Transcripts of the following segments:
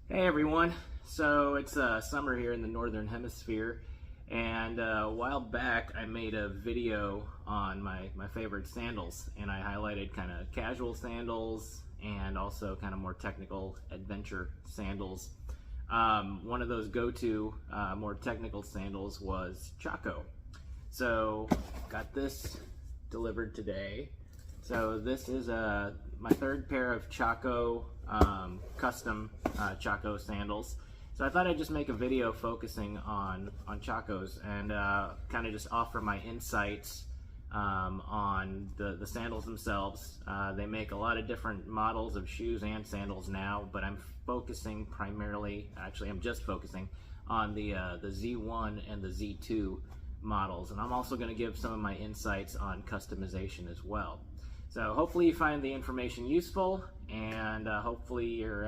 Hey everyone, so it's summer here in the Northern Hemisphere, and a while back I made a video on my favorite sandals, and I highlighted kind of casual sandals and also kind of more technical adventure sandals. One of those go-to more technical sandals was Chaco. So got this delivered today. So this is my third pair of Chaco custom Chaco sandals. So I thought I'd just make a video focusing on Chacos and kind of just offer my insights on the sandals themselves. They make a lot of different models of shoes and sandals now, but I'm focusing primarily, actually I'm just focusing on the Z1 and the Z2 models, and I'm also going to give some of my insights on customization as well. So hopefully you find the information useful, and hopefully you're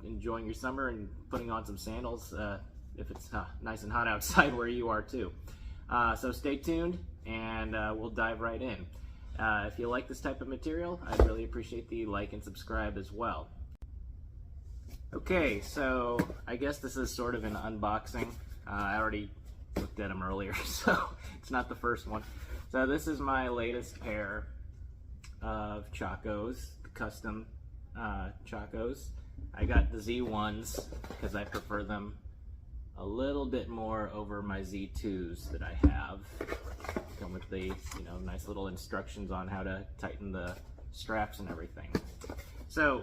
enjoying your summer and putting on some sandals if it's nice and hot outside where you are too. So stay tuned, and we'll dive right in. If you like this type of material, I'd really appreciate the like and subscribe as well. Okay, so I guess this is sort of an unboxing. I already looked at them earlier, so it's not the first one. So this is my latest pair of Chacos, custom Chacos. I got the Z1s because I prefer them a little bit more over my Z2s that I have. Come with the nice little instructions on how to tighten the straps and everything. So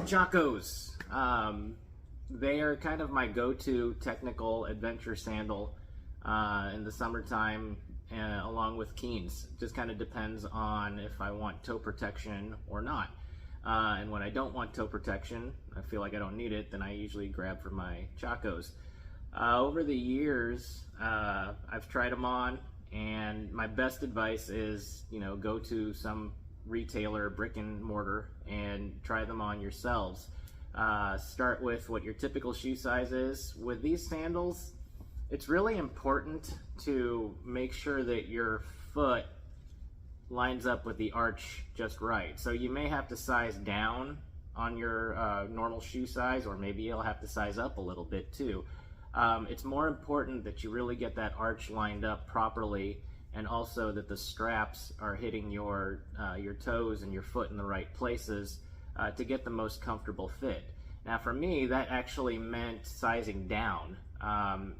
Chacos, they are kind of my go-to technical adventure sandal in the summertime, along with Keens. It just kind of depends on if I want toe protection or not. And when I don't want toe protection, I feel like I don't need it, then I usually grab for my Chacos. Over the years, I've tried them on, and my best advice is, go to some retailer, brick and mortar, and try them on yourselves. Start with what your typical shoe size is. With these sandals, it's really important to make sure that your foot lines up with the arch just right. So you may have to size down on your normal shoe size, or maybe you'll have to size up a little bit too. It's more important that you really get that arch lined up properly, and also that the straps are hitting your toes and your foot in the right places to get the most comfortable fit. Now for me, that actually meant sizing down.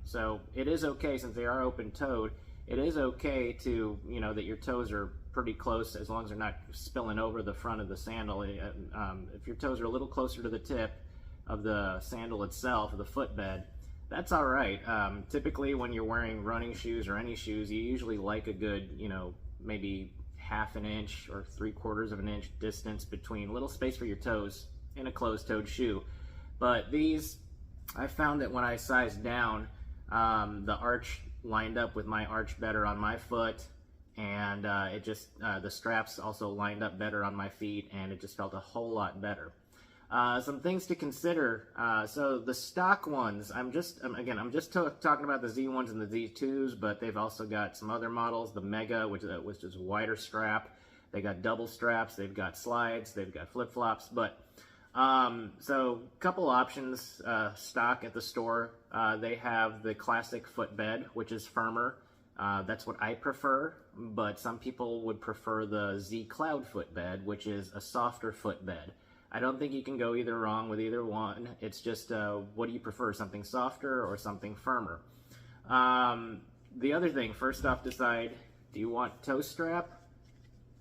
So it is okay, since they are open-toed, it is okay to, that your toes are pretty close, as long as they're not spilling over the front of the sandal. If your toes are a little closer to the tip of the sandal itself, the footbed, that's all right. Typically when you're wearing running shoes or any shoes, you usually like a good, maybe half an inch or 3/4 of an inch distance between, little space for your toes in a closed-toed shoe. But these, I found that when I sized down, the arch lined up with my arch better on my foot, and the straps also lined up better on my feet, and it just felt a whole lot better. Some things to consider. So the stock ones, I'm just talking about the Z1s and the Z2s, but they've also got some other models. The Mega, which is a wider strap. They got double straps. They've got slides. They've got flip-flops. But so couple options. Stock at the store. They have the classic footbed, which is firmer. That's what I prefer, but some people would prefer the Z Cloud footbed, which is a softer footbed. I don't think you can go either wrong with either one. It's just, what do you prefer, something softer or something firmer? The other thing, first off, decide, do you want toe strap?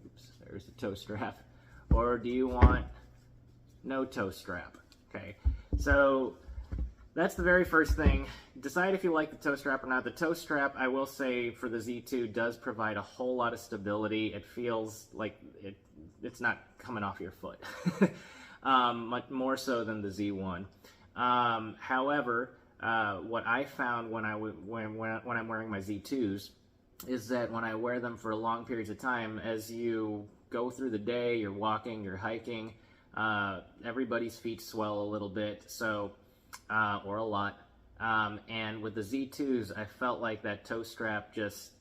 Oops, there's the toe strap. Or do you want no toe strap? Okay, so that's the very first thing. Decide if you like the toe strap or not. The toe strap, I will say, for the Z2 does provide a whole lot of stability. It feels like it's not coming off your foot. Much more so than the Z1. However, what I found when I'm wearing my Z2s is that when I wear them for long periods of time, as you go through the day, you're walking, you're hiking, everybody's feet swell a little bit, so or a lot. And with the Z2s, I felt like that toe strap just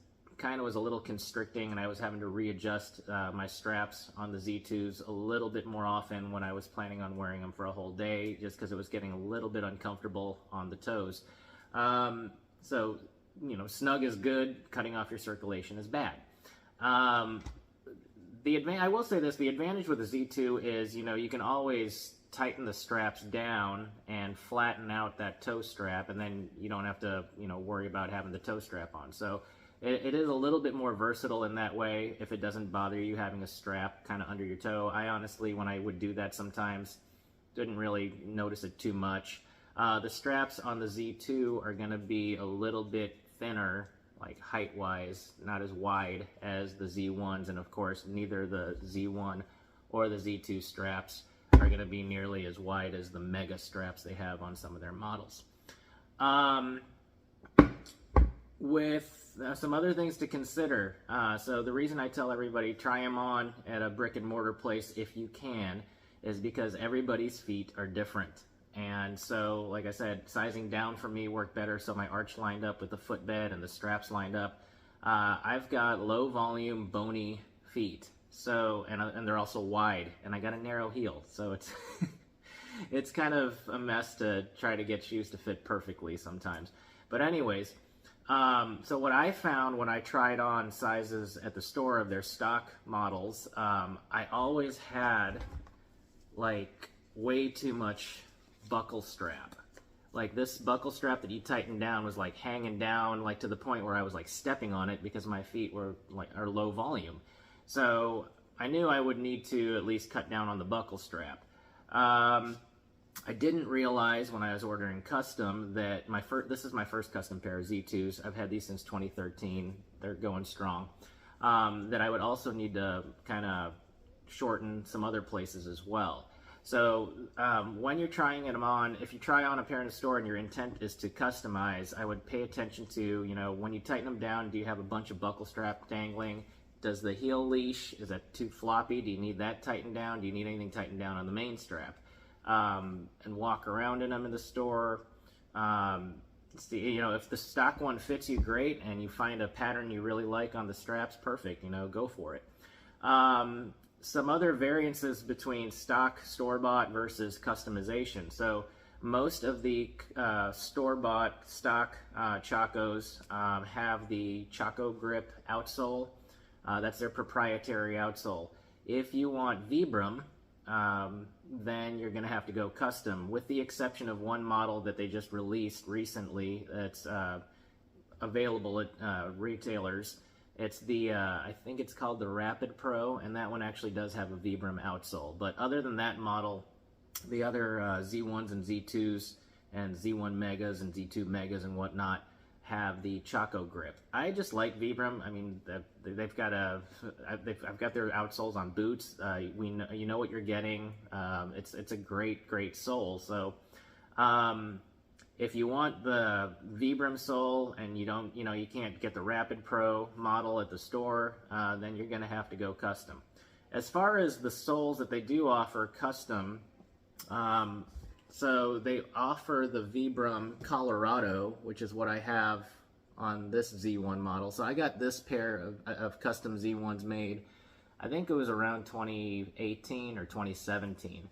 kind of was a little constricting, and I was having to readjust my straps on the Z2s a little bit more often when I was planning on wearing them for a whole day, just because it was getting a little bit uncomfortable on the toes. So, you know, snug is good, cutting off your circulation is bad. I will say this, the advantage with the Z2 is, you know, you can always tighten the straps down and flatten out that toe strap, and then you don't have to, you know, worry about having the toe strap on. So it is a little bit more versatile in that way, if it doesn't bother you having a strap kind of under your toe. I honestly, when I would do that sometimes, didn't really notice it too much. The straps on the Z2 are going to be a little bit thinner, like height-wise, not as wide as the Z1s, and of course neither the Z1 or the Z2 straps are going to be nearly as wide as the mega straps they have on some of their models. With some other things to consider, so the reason I tell everybody try them on at a brick and mortar place if you can is because everybody's feet are different. And so, like I said, sizing down for me worked better, so my arch lined up with the footbed and the straps lined up. I've got low volume, bony feet, so and they're also wide, and I got a narrow heel, so it's it's kind of a mess to try to get shoes to fit perfectly sometimes. But anyways, so what I found when I tried on sizes at the store of their stock models, I always had like way too much buckle strap. Like this buckle strap that you tighten down was like hanging down, like to the point where I was like stepping on it because my feet were like are low volume. So I knew I would need to at least cut down on the buckle strap. I didn't realize when I was ordering custom that this is my first custom pair of Z2s. I've had these since 2013. They're going strong. That I would also need to kind of shorten some other places as well. So when you're trying them on, if you try on a pair in the store and your intent is to customize, I would pay attention to, you know, when you tighten them down, do you have a bunch of buckle strap dangling? Does the heel leash, is that too floppy? Do you need that tightened down? Do you need anything tightened down on the main strap? And walk around in them in the store. See, you know, if the stock one fits you, great, and you find a pattern you really like on the straps, perfect, you know, go for it. Some other variances between stock store-bought versus customization. So most of the store-bought stock Chacos have the Chaco grip outsole. That's their proprietary outsole. If you want Vibram, then you're going to have to go custom, with the exception of one model that they just released recently that's available at retailers. It's the, I think it's called the Rapid Pro, and that one actually does have a Vibram outsole. But other than that model, the other Z1s and Z2s and Z1 Megas and Z2 Megas and whatnot have the Chaco grip. I just like Vibram. I mean, they've got I've got their outsoles on boots. You know what you're getting. It's a great sole. So if you want the Vibram sole and you can't get the Rapid Pro model at the store, then you're going to have to go custom. As far as the soles that they do offer custom, so they offer the Vibram Colorado, which is what I have on this Z1 model. So I got this pair of custom Z1s made, I think it was around 2018 or 2017.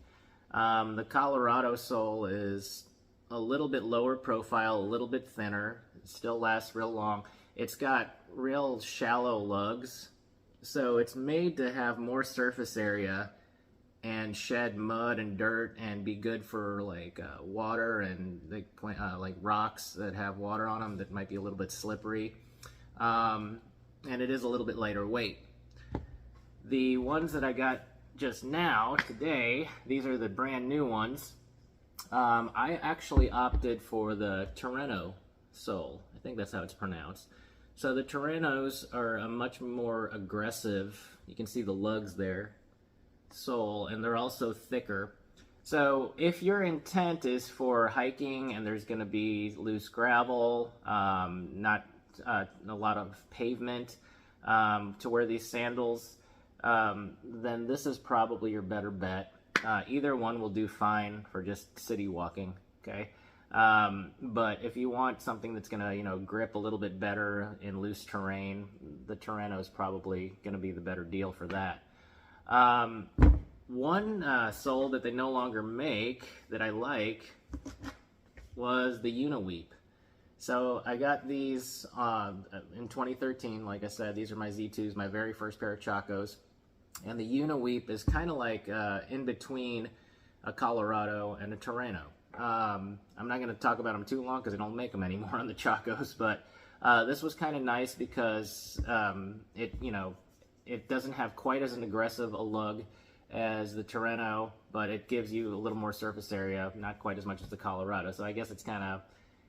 The Colorado sole is a little bit lower profile, a little bit thinner. It still lasts real long. It's got real shallow lugs, so it's made to have more surface area and shed mud and dirt and be good for like water and like rocks that have water on them that might be a little bit slippery. And it is a little bit lighter weight. The ones that I got just now, today, these are the brand new ones. I actually opted for the Torino sole. I think that's how it's pronounced. So the Torinos are a much more aggressive, you can see the lugs there, sole, and they're also thicker. So if your intent is for hiking and there's going to be loose gravel, not a lot of pavement to wear these sandals, then this is probably your better bet. Either one will do fine for just city walking, okay? But if you want something that's going to, you know, grip a little bit better in loose terrain, the Terreno is probably going to be the better deal for that. One sole that they no longer make that I like was the Uniweep. So I got these in 2013. Like I said, these are my Z2s, my very first pair of Chacos. And the Uniweep is kind of like in between a Colorado and a Terreno. I'm not going to talk about them too long because I don't make them anymore on the Chacos, but this was kind of nice because it doesn't have quite as an aggressive a lug as the Terreno, but it gives you a little more surface area, not quite as much as the Colorado. So I guess it's kind of,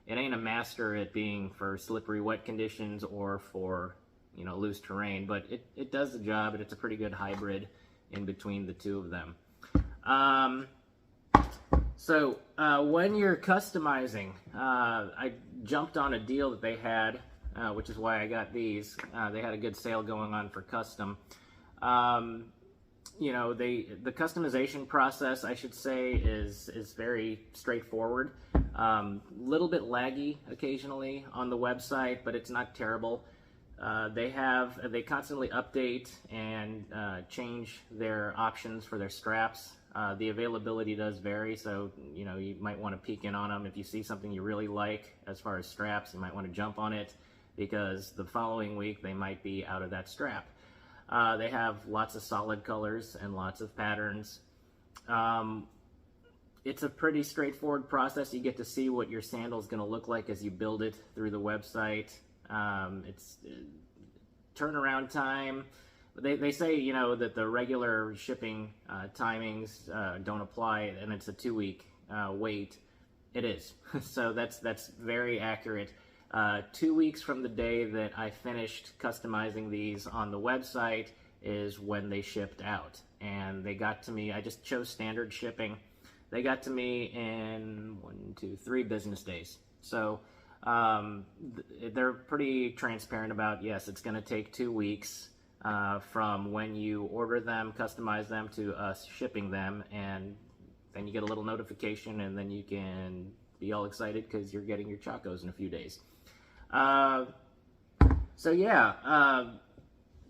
it ain't a master at being for slippery wet conditions or for, you know, loose terrain, but it does the job, and it's a pretty good hybrid in between the two of them. So when you're customizing, I jumped on a deal that they had, which is why I got these. They had a good sale going on for custom. You know, the customization process, I should say, is very straightforward. Little bit laggy occasionally on the website, but it's not terrible. They constantly update and change their options for their straps. The availability does vary, so you know, you might want to peek in on them. If you see something you really like as far as straps, you might want to jump on it, because the following week they might be out of that strap. They have lots of solid colors and lots of patterns. It's a pretty straightforward process. You get to see what your sandal is going to look like as you build it through the website. It's turnaround time. They say, you know, that the regular shipping timings don't apply, and it's a 2-week wait. It is. So that's very accurate. 2 weeks from the day that I finished customizing these on the website is when they shipped out. And they got to me, I just chose standard shipping. They got to me in 3 business days. So they're pretty transparent about, yes, it's going to take 2 weeks from when you order them, customize them, to us shipping them, and then you get a little notification, and then you can be all excited because you're getting your Chacos in a few days. So yeah,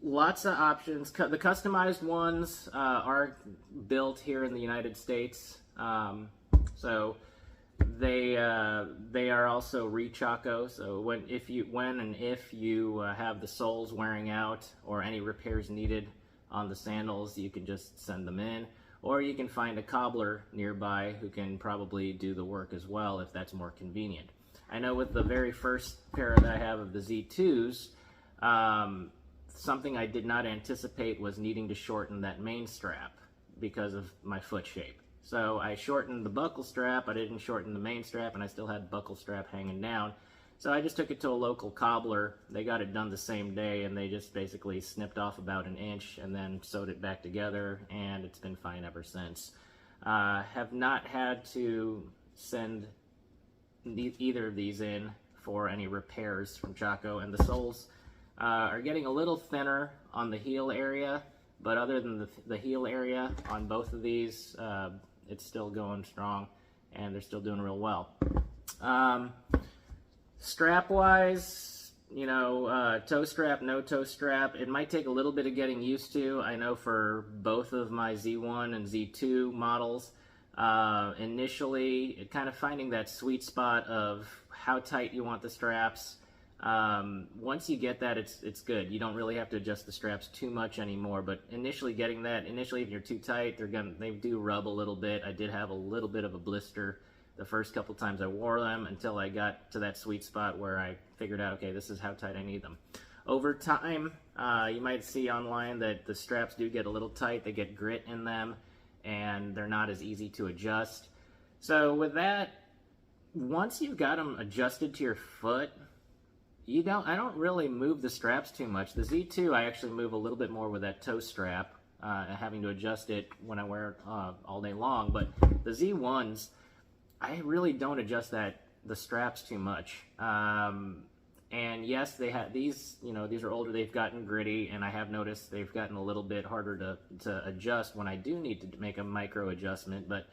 lots of options. The customized ones are built here in the United States, so they are also re-Chaco. So when and if you have the soles wearing out or any repairs needed on the sandals, you can just send them in, or you can find a cobbler nearby who can probably do the work as well if that's more convenient. I know with the very first pair that I have of the Z2s, something I did not anticipate was needing to shorten that main strap because of my foot shape. So I shortened the buckle strap, I didn't shorten the main strap, and I still had buckle strap hanging down. So I just took it to a local cobbler. They got it done the same day, and they just basically snipped off about 1 inch and then sewed it back together, and it's been fine ever since. Have not had to send either of these in for any repairs from Chaco, and the soles are getting a little thinner on the heel area, but other than the heel area on both of these, it's still going strong, and they're still doing real well. Strap wise, you know, toe strap, no toe strap, it might take a little bit of getting used to. I know for both of my Z1 and Z2 models, initially, kind of finding that sweet spot of how tight you want the straps. Once you get that, it's good. You don't really have to adjust the straps too much anymore, but initially getting that, if you're too tight, they do rub a little bit. I did have a little bit of a blister the first couple times I wore them until I got to that sweet spot where I figured out, okay, this is how tight I need them. Over time, you might see online that the straps do get a little tight. They get grit in them, and they're not as easy to adjust. So with that, once you've got them adjusted to your foot, I don't really move the straps too much. The Z2, I actually move a little bit more with that toe strap, having to adjust it when I wear it all day long. But the Z1s, I really don't adjust the straps too much. And yes, they have these, you know, these are older, they've gotten gritty, and I have noticed they've gotten a little bit harder to adjust when I do need to make a micro adjustment, but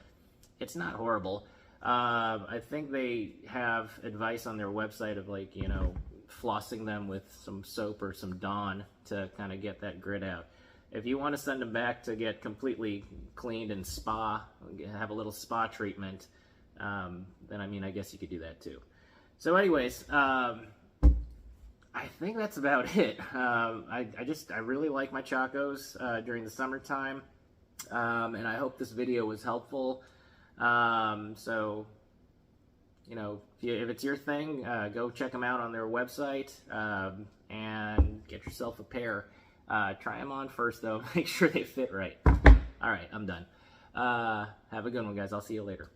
it's not horrible. I think they have advice on their website of, like, you know, flossing them with some soap or some Dawn to kind of get that grit out. If you want to send them back to get completely cleaned and have a little spa treatment, then I mean, I guess you could do that too. So anyways, I think that's about it. I really like my Chacos during the summertime, and I hope this video was helpful. So, you know, if it's your thing, go check them out on their website, and get yourself a pair. Try them on first, though. Make sure they fit right. All right, I'm done. Have a good one, guys. I'll see you later.